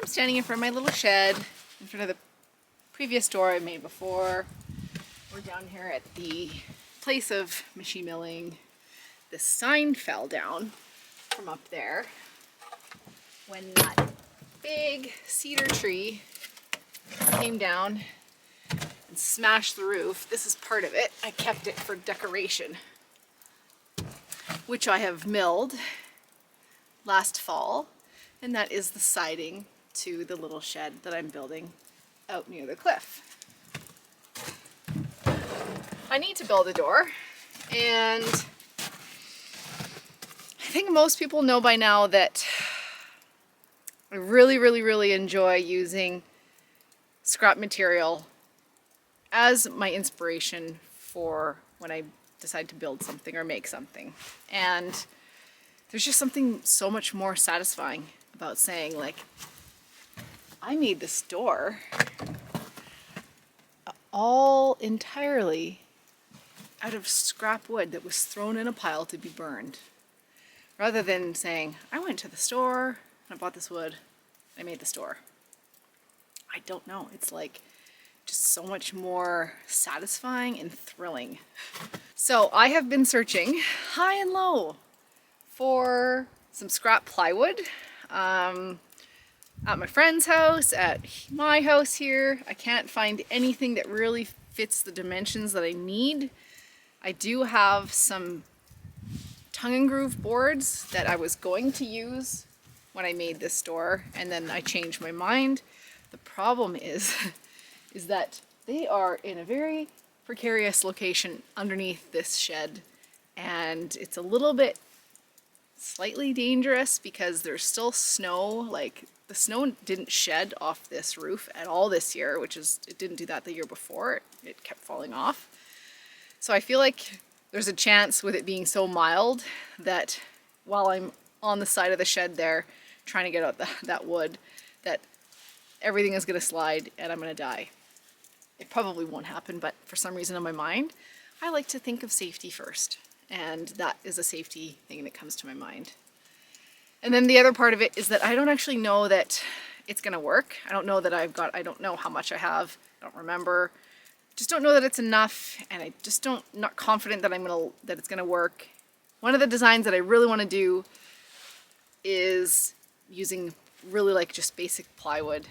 I'm standing in front of my little shed, in front of the previous door I made before. We're down here at the place of machine milling. The sign fell down from up there when that big cedar tree came down and smashed the roof. This is part of it. I kept it for decoration, which I have milled last fall, and that is the siding to the little shed that I'm building out near the cliff. I need to build a door, and I think most people know by now that I really enjoy using scrap material as my inspiration for when I decide to build something or make something. And there's just something so much more satisfying about saying, like, I made this door all entirely out of scrap wood that was thrown in a pile to be burned. Rather than saying, I went to the store and I bought this wood, I made this door. I don't know, it's like just so much more satisfying and thrilling. So I have been searching high and low for some scrap plywood at my friend's house, at my house here. I can't find anything that really fits the dimensions that I need. I do have some tongue and groove boards that I was going to use when I made this door, and then I changed my mind. The problem is that they are in a very precarious location underneath this shed, and it's a little bit slightly dangerous because there's still snow. Like, the snow didn't shed off this roof at all this year, which is, it didn't do that the year before. It kept falling off. So I feel like there's a chance with it being so mild that while I'm on the side of the shed there trying to get out that wood, that everything is going to slide and I'm going to die. It probably won't happen, but for some reason in my mind, I like to think of safety first. And that is a safety thing that comes to my mind. And then the other part of it is that I don't actually know that it's going to work. I don't know that I don't know how much I have. I don't remember. Just don't know that it's enough, and I just not confident that that it's gonna work. One of the designs that I really want to do is using really like just basic plywood.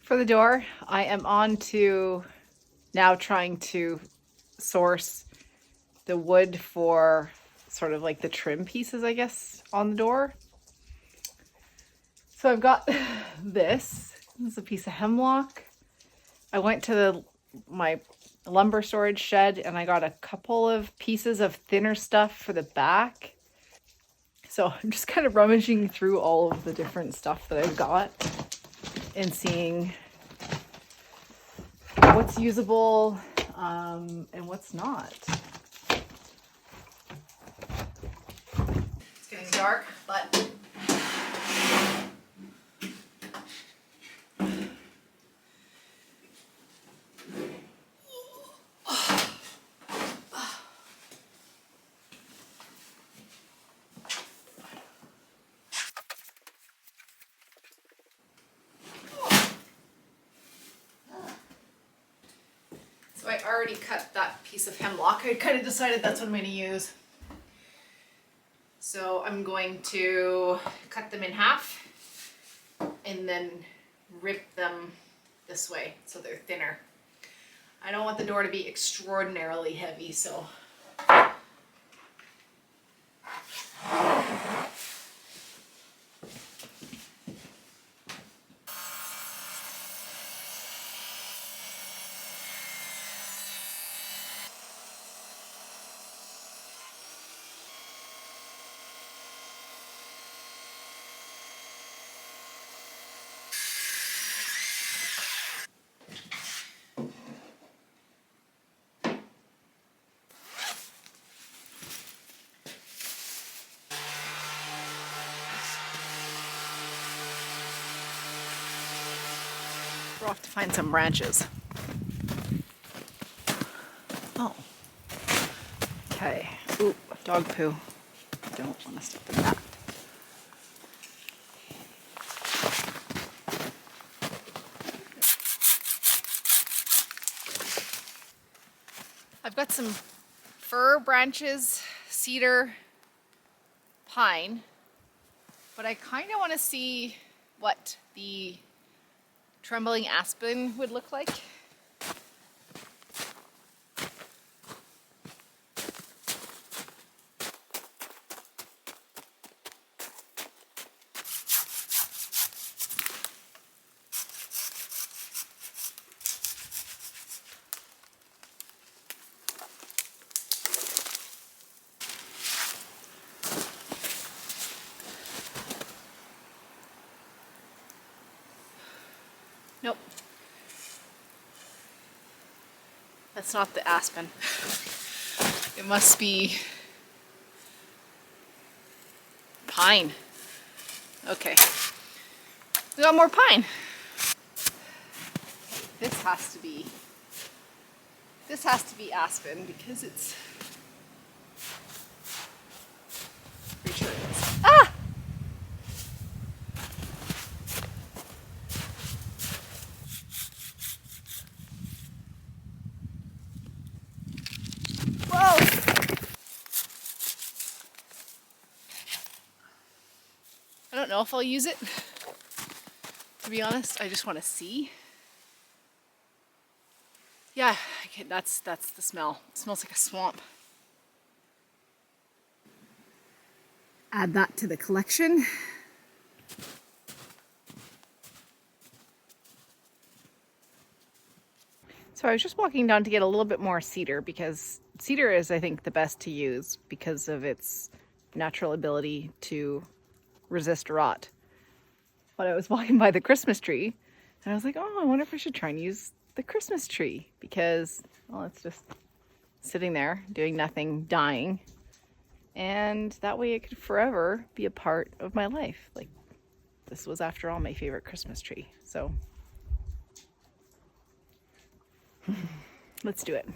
For the door, I am on to now trying to source the wood for sort of like the trim pieces, I guess, on the door. So I've got this. This is a piece of hemlock. I went to my lumber storage shed and I got a couple of pieces of thinner stuff for the back. So I'm just kind of rummaging through all of the different stuff that I've got and seeing what's usable and what's not. It's getting dark, but So I already cut that piece of hemlock. I kind of decided that's what I'm going to use. So I'm going to cut them in half and then rip them this way so they're thinner. I don't want the door to be extraordinarily heavy, so we're off to find some branches. Oh. Okay. Ooh, dog poo. Don't want to step in that. I've got some fir branches, cedar, pine, but I kind of want to see what the trembling aspen would look like. Nope. That's not the aspen. It must be pine. Okay. We got more pine. This has to be aspen because it's pretty sure it is. Ah! Whoa! I don't know if I'll use it. To be honest, I just want to see. Yeah, okay, that's the smell. It smells like a swamp. Add that to the collection. So I was just walking down to get a little bit more cedar because cedar is, I think, the best to use because of its natural ability to resist rot. But I was walking by the Christmas tree and I was like, oh, I wonder if I should try and use the Christmas tree because, well, it's just sitting there doing nothing, dying. And that way it could forever be a part of my life. Like, this was, after all, my favorite Christmas tree. So let's do it.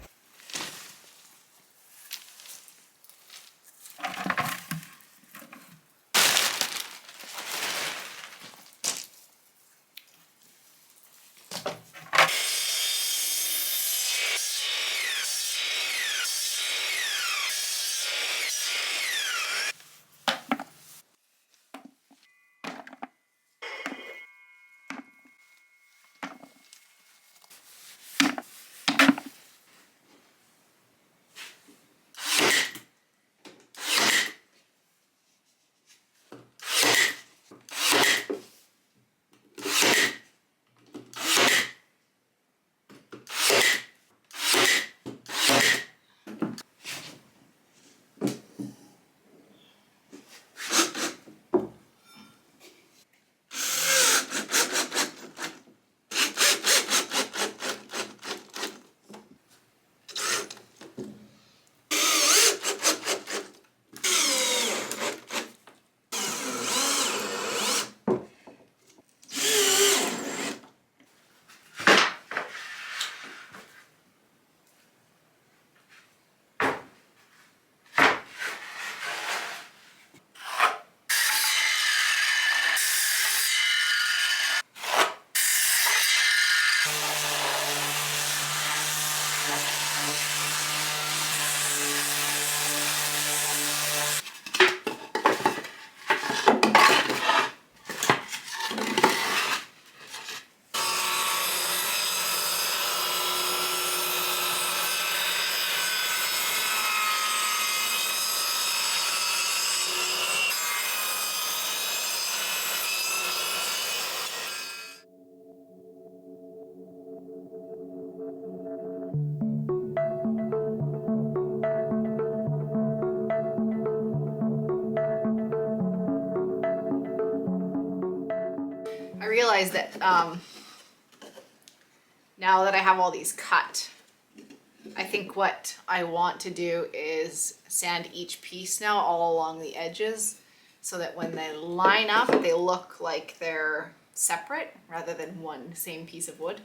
realized that now that I have all these cut, I think what I want to do is sand each piece now all along the edges so that when they line up, they look like they're separate rather than one same piece of wood.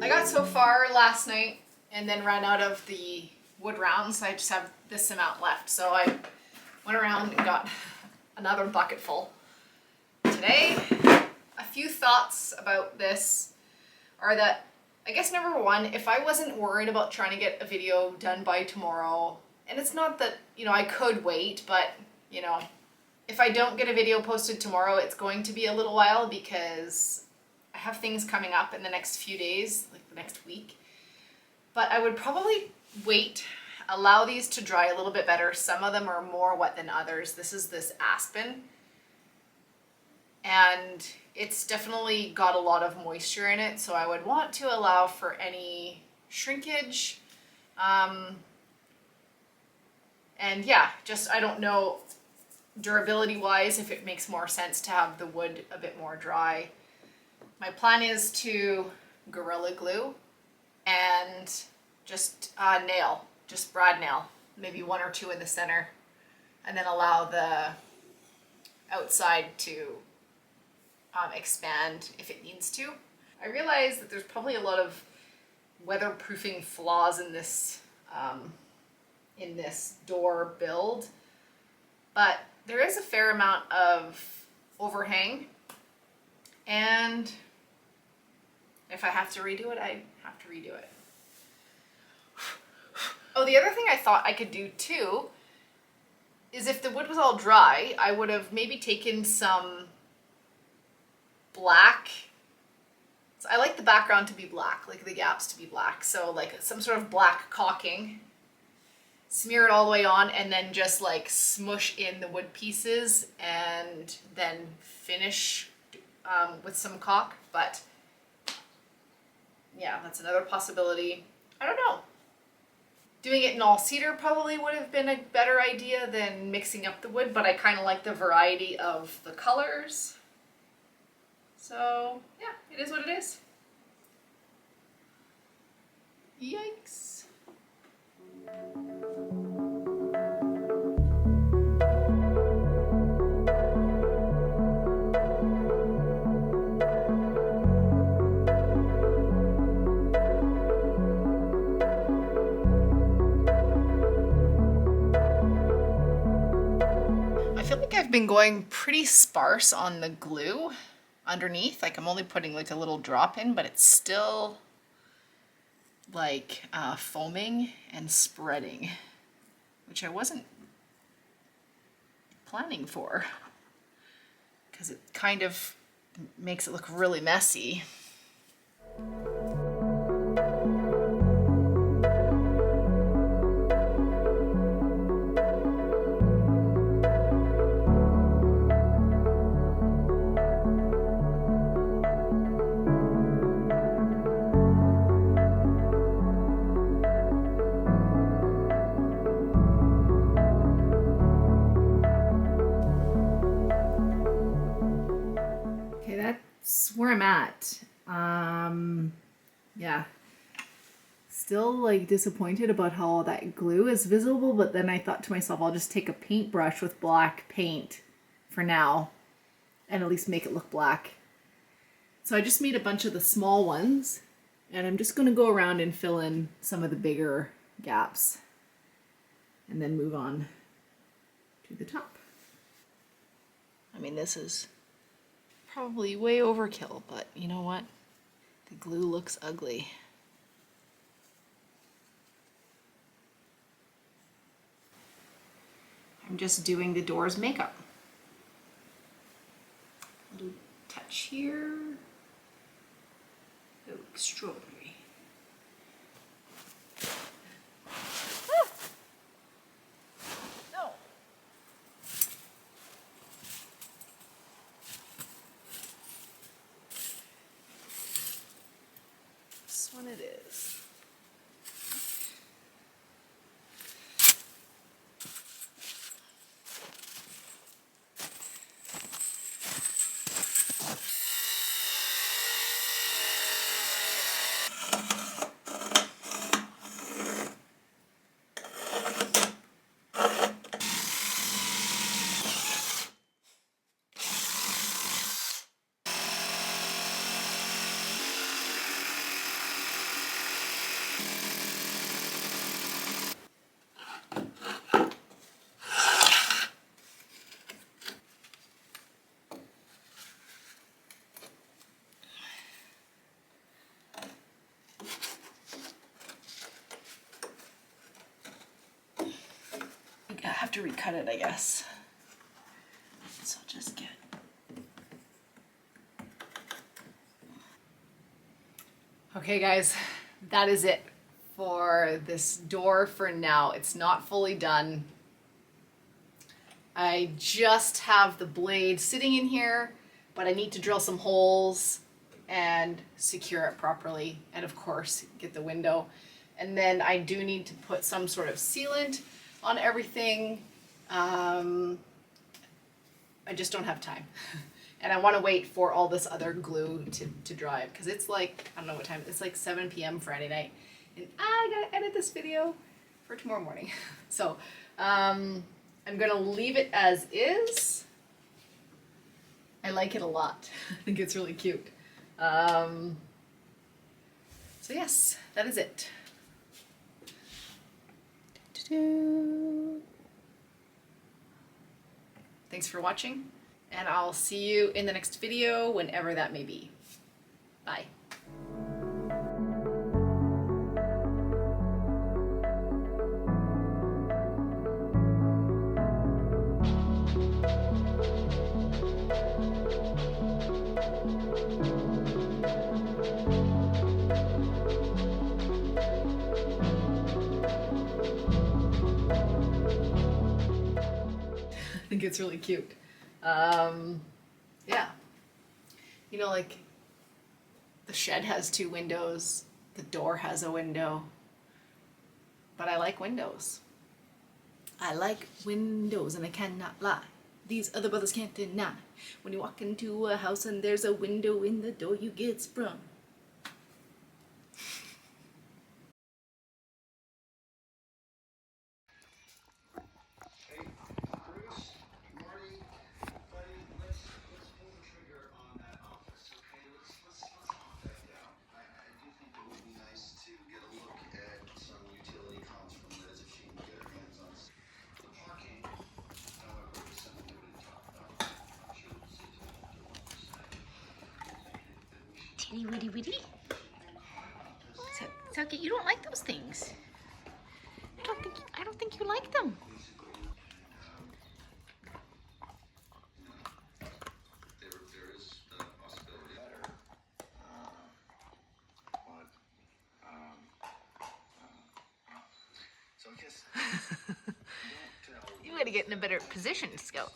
I got so far last night and then ran out of the wood rounds, so I just have this amount left. So I went around and got another bucket full today. A few thoughts about this are that, I guess number one, if I wasn't worried about trying to get a video done by tomorrow, and it's not that, you know, I could wait, but, you know, if I don't get a video posted tomorrow, it's going to be a little while because I have things coming up in the next few days, like the next week. But I would probably wait, allow these to dry a little bit better. Some of them are more wet than others. This is this aspen. And it's definitely got a lot of moisture in it, so I would want to allow for any shrinkage. And yeah, just, I don't know, durability wise, if it makes more sense to have the wood a bit more dry. My plan is to Gorilla Glue and just nail, just brad nail, maybe one or two in the center, and then allow the outside to expand if it needs to. I realize that there's probably a lot of weatherproofing flaws in this door build, but there is a fair amount of overhang, and if I have to redo it, I have to redo it. Oh, the other thing I thought I could do too is if the wood was all dry, I would have maybe taken some black. So I like the background to be black, like the gaps to be black. So like some sort of black caulking, smear it all the way on, and then just like smush in the wood pieces and then finish with some caulk. But yeah, that's another possibility. I don't know. Doing it in all cedar probably would have been a better idea than mixing up the wood, but I kind of like the variety of the colors. So yeah, it is what it is. Yikes. I feel like I've been going pretty sparse on the glue underneath. Like I'm only putting like a little drop in, but it's still like foaming and spreading, which I wasn't planning for, because it kind of makes it look really messy. Where I'm at. Yeah, still like disappointed about how all that glue is visible, but then I thought to myself, I'll just take a paintbrush with black paint for now and at least make it look black. So I just made a bunch of the small ones, and I'm just going to go around and fill in some of the bigger gaps and then move on to the top. I mean, this is probably way overkill, but you know what? The glue looks ugly. I'm just doing the door's makeup. A little touch here. Oh, extraordinary. Ah! No. This one it is. I have to recut it, I guess. So I'll just get. Okay, guys, that is it for this door for now. It's not fully done. I just have the blade sitting in here, but I need to drill some holes and secure it properly, and of course get the window. And then I do need to put some sort of sealant on everything. I just don't have time. And I want to wait for all this other glue to dry, because it's like, I don't know what time, it's like 7 p.m. Friday night, and I gotta edit this video for tomorrow morning. So I'm gonna leave it as is. I like it a lot. I think it's really cute. So yes, that is it. Thanks for watching, and I'll see you in the next video, whenever that may be. Bye. I think it's really cute. Yeah. You know, like, the shed has 2 windows, the door has a window, but I like windows. I like windows, and I cannot lie. These other brothers can't deny. When you walk into a house and there's a window in the door, you get sprung. Titty witty witty. So okay, you don't like those things. I don't think you like them. You gotta get in a better position, Scout.